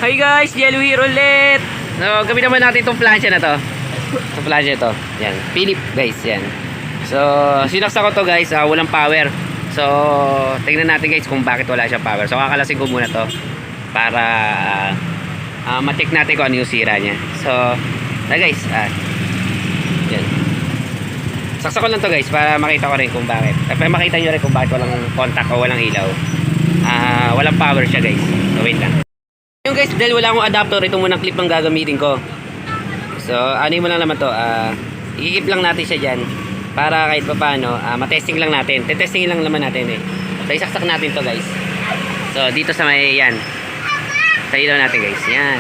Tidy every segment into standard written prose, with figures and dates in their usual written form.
Hi guys, Yellow here ulit. So, gamitin naman natin itong plancha na to. Itong plancha ito. Yan, Philip guys, yan. So, sinaksa ko to guys, walang power. So, tingnan natin guys kung bakit wala siyang power. So, kakalasin ko muna to para ma-check natin kung ano yung sira niya. So, guys, yan. Saksa ko lang to guys para makita ko rin kung bakit. Para makita nyo rin kung bakit walang contact o walang ilaw. Walang power siya guys. So, wait lang. Yung guys, dahil wala akong adapter, ito muna clip ang gagamitin ko. So, ano mo lang naman to, ikikip lang natin siya dyan para kahit pa paano, matesting lang natin. Tetestingin lang naman natin eh. So, isaksak natin to guys. So, dito sa may, yan. Sa ilaw natin guys, yan.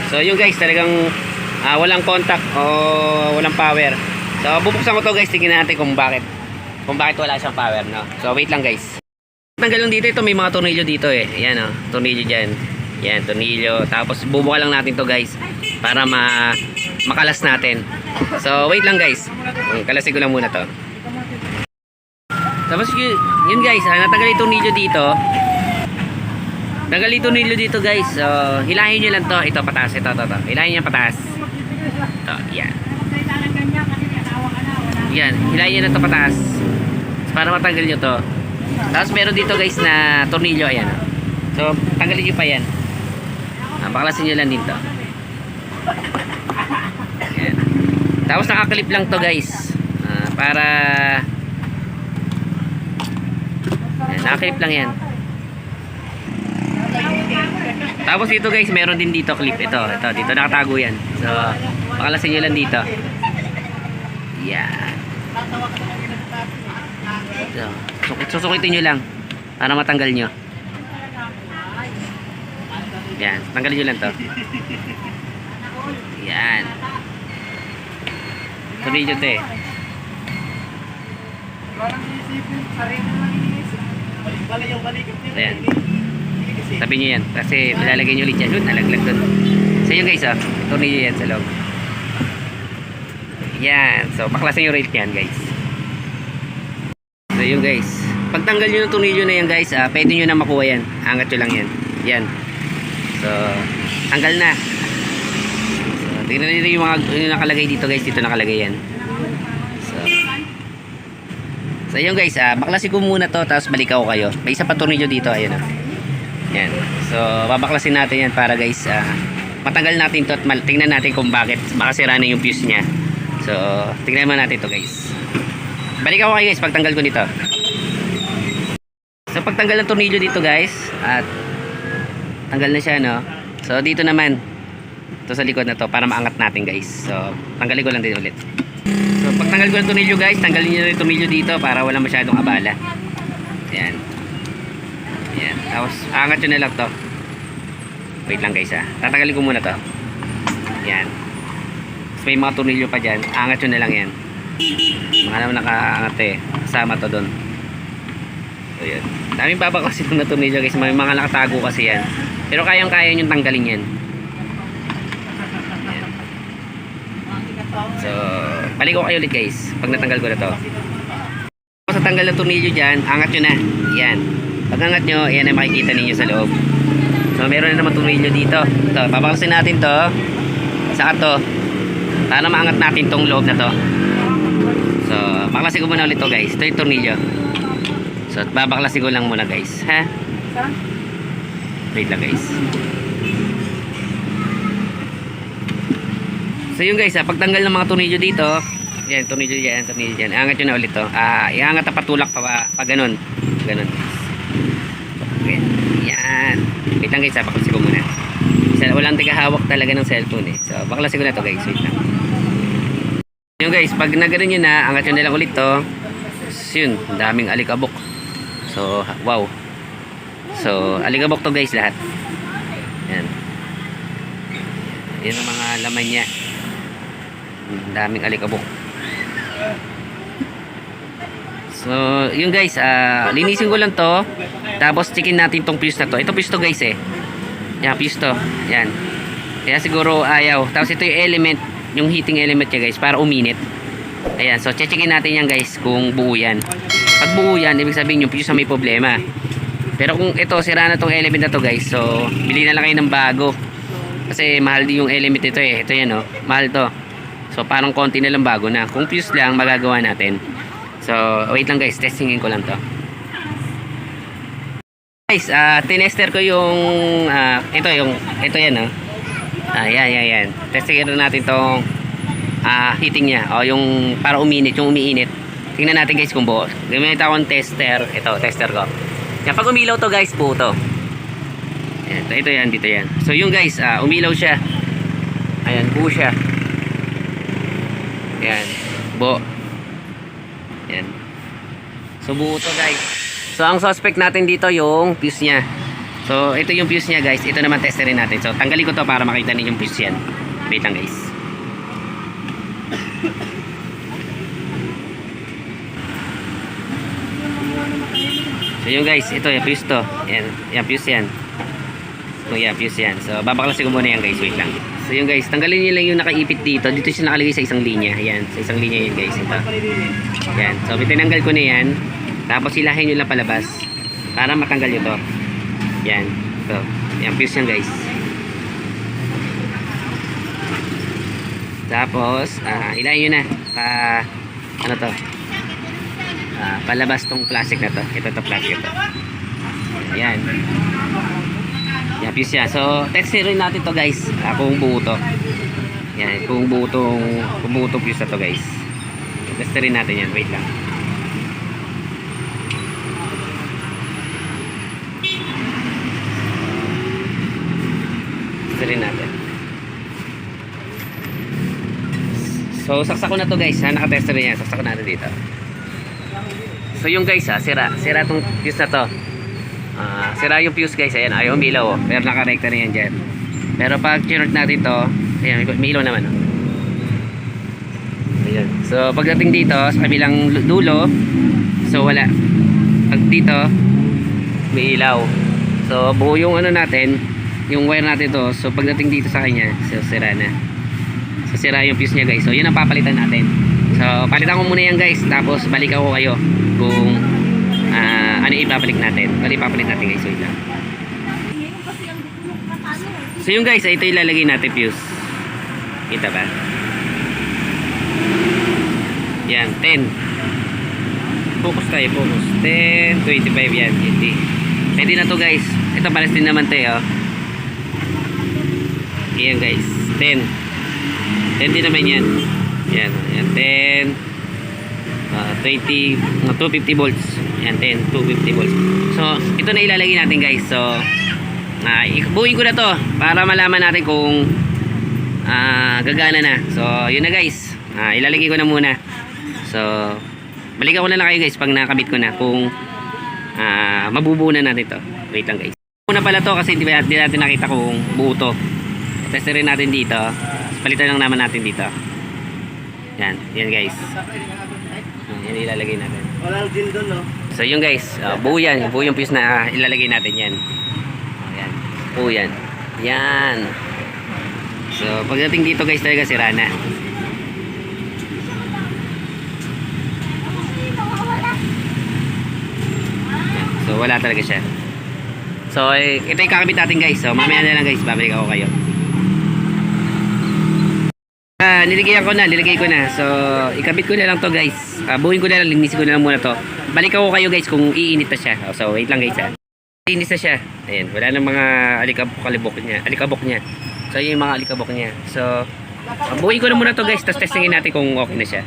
So, yung guys, talagang walang contact o walang power. So, bubuksan ko to guys, tingnan natin kung bakit wala siyang power, no? So, wait lang guys. Tanggalon dito, ito may mga tornilyo dito eh. Ayan oh, tornilyo dyan. Yan, tornilyo. Tapos bubuka lang natin to guys para makalas natin. So, wait lang guys. Kalasin ko lang muna to. Tapos yun guys, natanggal yung tornilyo dito. Tanggal yung tornilyo dito guys. So, hilahin nyo lang to. Ito, pataas. Ito. Hilahin nyo pataas. Ito, yan. Yan, hilahin nyo lang to pataas. Para matanggal nyo to. Tapos meron dito guys na tornilyo, ayan. So, tanggalin nyo pa yan. Baklasin nyo lang dito. Ayan. Tapos nakaklip lang to guys. Para ayan, nakaklip lang yan. Tapos dito guys, meron din dito clip. Ito, dito nakatago yan. So, baklasin nyo lang dito. Yan. So, susukitin nyo lang para matanggal nyo. Yan, tanggalin nyo lang to. Yan. Tuloy nyo to eh. Ayan. Tabi nyo yan kasi malalagay nyo ulit yan. Doon, nalaglag doon. So yun guys, tuloy nyo yan sa loob. Yan. So baklasin nyo rate yan guys. So yun guys, pagtanggal nyo ng tornilyo na yan guys, pwede nyo na makuha yan. Angat nyo lang yan. Yan. So, tanggal na. So, tingnan nyo yung mga yung nakalagay dito guys. Dito nakalagay yan. So yun guys, baklasin ko muna to. Tapos balik ako kayo. May isa pa tornilyo dito. Ayan o. Yan. So, babaklasin natin yan para guys, matanggal natin to at tingnan natin kung bakit. Baka sira na yung fuse nya. So, tingnan mo natin to guys. Balik ako kayo guys pagtanggal ko nito. So pagtanggal ng tornilyo dito guys, at tanggal na siya no. So dito naman, ito sa likod na to para maangat natin guys. So tanggalin ko lang din ulit. So pagtanggal ko ng tornilyo guys, tanggalin niyo yung tornilyo dito para wala masyadong abala. Ayan. Ayan. Tapos angat nyo na lang to. Wait lang guys tatanggalin ko muna to. Ayan. Tapos may mga tornilyo pa dyan, angat nyo na lang yan. Mga naman nakaangat eh. Kasama to doon. So yun. Daming baba kasi itong tornilyo guys. May mga nakatago kasi yan. Pero kayang-kaya nyo tanggalin yan. Ayan. So, balik ko kayo ulit guys. Pag natanggal ko na to. Sa tanggal ng tornilyo dyan, angat nyo na. Yan. Pag angat nyo, yan ay makikita ninyo sa loob. So, meron na naman tornilyo dito. Ito, babakasin natin to. Saka to. Para maangat natin tong loob na to. So, baklasin ko muna ulit to guys. Ito yung tornilyo. So, babaklasin ko lang muna guys. Ha? Wait lang guys. So, yun guys pagtanggal ng mga tornilyo dito, yan, tornilyo dyan. Iangat nyo na ulit to. Iangat na patulak pa ganun. Ganun. Okay. Yan. Wait lang guys baklasin ko muna. Walang tigahawak talaga ng cellphone eh. So, baklasin ko na to guys. Wait lang. Yun guys, pag nagano nyo na, angat nyo na lang ulit to. Yun, daming alikabok. So, wow. So, alikabok to guys lahat. Yan. Yan ang mga laman nya. Daming alikabok. So, yun guys, linisin ko lang to. Tapos, checkin natin tong fuse na to. Ito fuse to guys eh. Yan, fuse to. Yan. Kaya siguro ayaw. Tapos ito yung element. Yung heating element niya guys para uminit. Ayan, so checkin natin yan guys kung buo yan. Pag buo yan, ibig sabihin yung fuse na may problema. Pero kung ito, sira na tong element na to guys, so bili na lang kayo ng bago. Kasi mahal din yung element ito eh. Ito yan oh, mahal to. So parang konti na lang bago na. Kung fuse lang, magagawa natin. So wait lang guys, testingin ko lang to. Guys, tinester ko yung ito yan oh. Yan. Testingin natin tong heating niya. O yung para uminit, yung umiinit. Tingnan natin guys kung buo. Gamit akong tester. Ito, tester ko. Yan, pag umilaw to guys, buo to. Ito yan, dito yan. So yung guys, umilaw siya. Ayan, buo siya. Yan, buo. Yan. So buo to guys. So ang suspect natin dito yung fuse niya. So ito yung fuse niya guys. Ito naman testerin natin. So tanggalin ko to para makita niyo yung fuse yan. Wait lang guys. So yung guys, ito yung fuse to. Yan fuse yan. So yan, fuse yan. So babaklasin ko muna yan guys, wait lang. So yung guys, tanggalin niyo lang yung nakaipit dito. Dito siya nakalagay sa isang linya. Yan, sa isang linya yan guys. Ito. Yan. So tinanggal ko na yan. Tapos hilahin nyo lang palabas para matanggal nyo to. Yan. Ito. Yan, fuse yan guys. Tapos hilahin nyo na ano to, palabas tong plastic na to. Ito plastic ito. Yan. Yan, fuse yan. So testerin natin to guys, kung buo to. Yan, kung buo tong fuse na to guys. Testerin natin yan. Wait lang. Testerin natin. So saksak ko na to guys, nakatester na yan. Saksak ko natin dito. So yung guys sira tong fuse na to. Sira yung fuse guys, ayan, ayaw umilaw oh. Pero nakarekta na yan dyan. Pero pag chinort natin to, ayan, may ilaw naman oh. Ayan. So pagdating dito sa kabilang dulo, so wala. Pag dito may ilaw. So buo yung ano natin, yung wire natin to. So pagdating dito sa kanya, so sira na. So sira yung fuse niya guys. So yun ang papalitan natin. So palitan ko muna yan guys, tapos balik ako kayo kung ano ipapalit natin. Ano ipapalit natin guys, wait lang. So yung guys, ito ilalagay natin fuse. Kita ba? Yan, 10. Focus tayo, focus. 10, 25 yan. Pwede na to guys. Ito pares din naman tayo. Yan guys, 10. 10 din naman yan. Yan, 10. 20, 250 volts. Yan, 10, 250 volts. So, ito na ilalagay natin guys. So, buuin ko na to para malaman natin kung gagana na. So, yun na guys. Ilalagay ko na muna. So, balikan ko na lang kayo guys pag nakabit ko na kung mabubuo na natin to. Wait lang guys. Una pala to kasi di natin nakita kung buo to. Testerin natin dito. Palitan lang naman natin dito. Yan, yan guys. Yan ilalagay natin. Wala din doon, no? So yung guys, buo yan. Buo yung fuse na ilalagay natin yan. Yan. Buo yan. Yan. So pagdating dito guys talaga sira na. So wala talaga siya. So ito yung kakabit natin guys. So mamaya na lang guys, babalik ako kayo. Nilagay ko na. So ikabit ko na lang to guys. Buuin ko na lang, linisin ko na lang muna to. Balik ako kayo guys kung iinit na siya. So wait lang guys ha. Inis na siya. Ayan, wala nang mga alikabok niya. So yung mga alikabok niya. So buuin ko na muna to guys, tapos testingin natin kung okay na siya.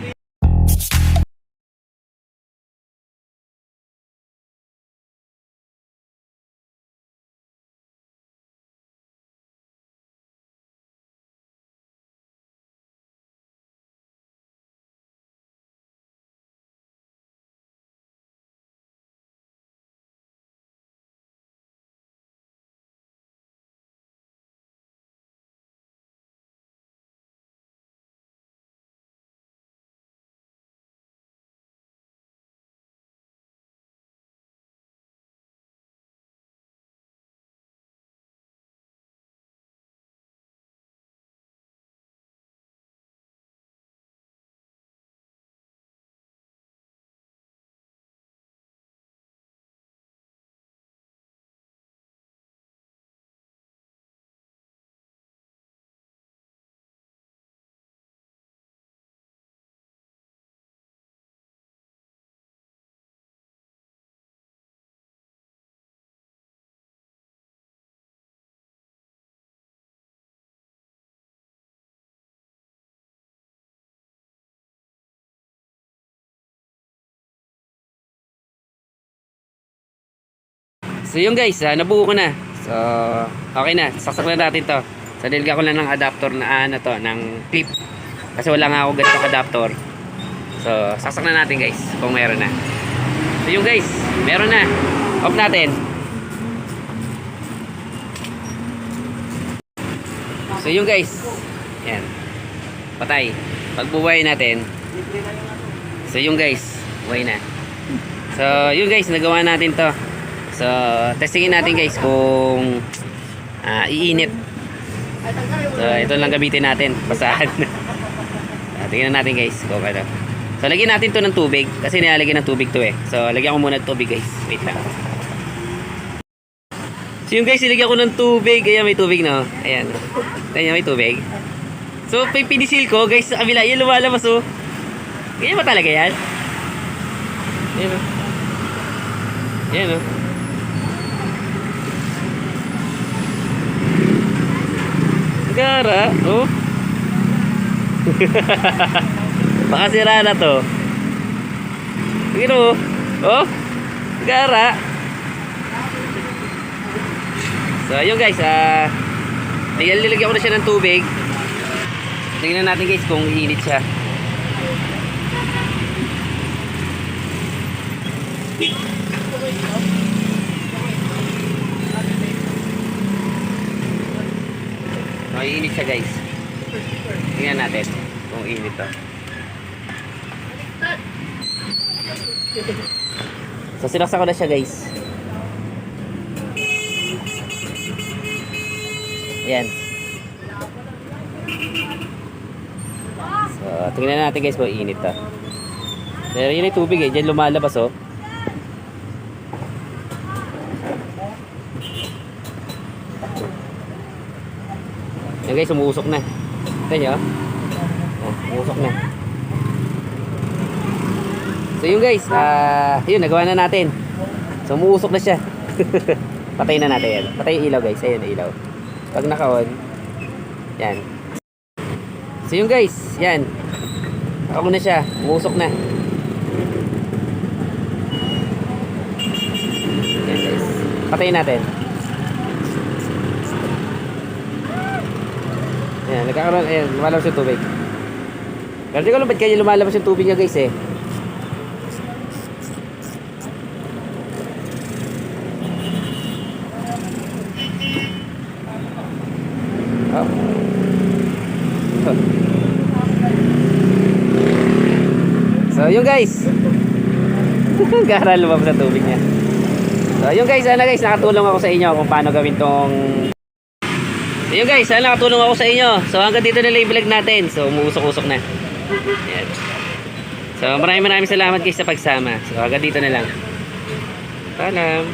So yun guys, nabuo ko na. So okay na, saksak na natin to. So nilagyan ko lang ng adapter na ano to, ng clip. Kasi wala nga ako ganitong adapter. So saksak na natin guys, kung meron na. So yun guys, meron na. Off natin. So yun guys, yan. Patay. Pagbubuhay natin. So yun guys, buhay na. So yun guys, nagawa natin to. So testingin natin guys kung iinit. So ito lang gamitin natin, basahan. Tingnan natin guys kung ano. So lagyan natin to ng tubig kasi nilalagyan ng tubig to eh. So lagyan ko muna ng tubig guys. Wait lang. So yun guys, ilagyan ko ng tubig. Ayan, may tubig no. Ayan. Ayan, may tubig. So pinisil ko guys sa kabila. Yan lumalabas oh. Ganyan ba talaga yan? Ayan oh. Ayan oh. Gara, oh. Baka sira na to. Tingnan mo. Oh. Gara. So, ayun guys, nilagyan ko na siya ng tubig. Tingnan natin guys kung iinit siya. So, iinit siya guys. Tingnan natin kung init to. So sinaksak ko na siya guys. Ayan. So tingnan natin guys kung init to. Pero yun yung tubig eh. Diyan lumalabas oh. Yan guys, umuusok na. Ito nyo. Umuusok na. So yun guys, yun, nagawa na natin. So umuusok na siya. Patay na natin yan. Patay yung ilaw guys. Ayan, ilaw. Pag naka-on, yan. So yun guys, yan. Naka-on na siya. Umuusok na. Yan guys. Patayin natin. Ayan, nagkakaroon, ayan, lumalabas yung tubig. Pero di ko alam ba't kaya lumalabas yung tubig niya guys eh. Oh. So yun guys. Gara lumabas ang tubig niya. So yun guys, sana guys, nakatulong ako sa inyo kung paano gawin tong. So yun guys, sana nakatulong ako sa inyo. So hanggang dito na lang yung vlog natin. So umuusok-usok na. Ayan. So maraming salamat guys sa pagsama. So hanggang dito na lang. Paalam.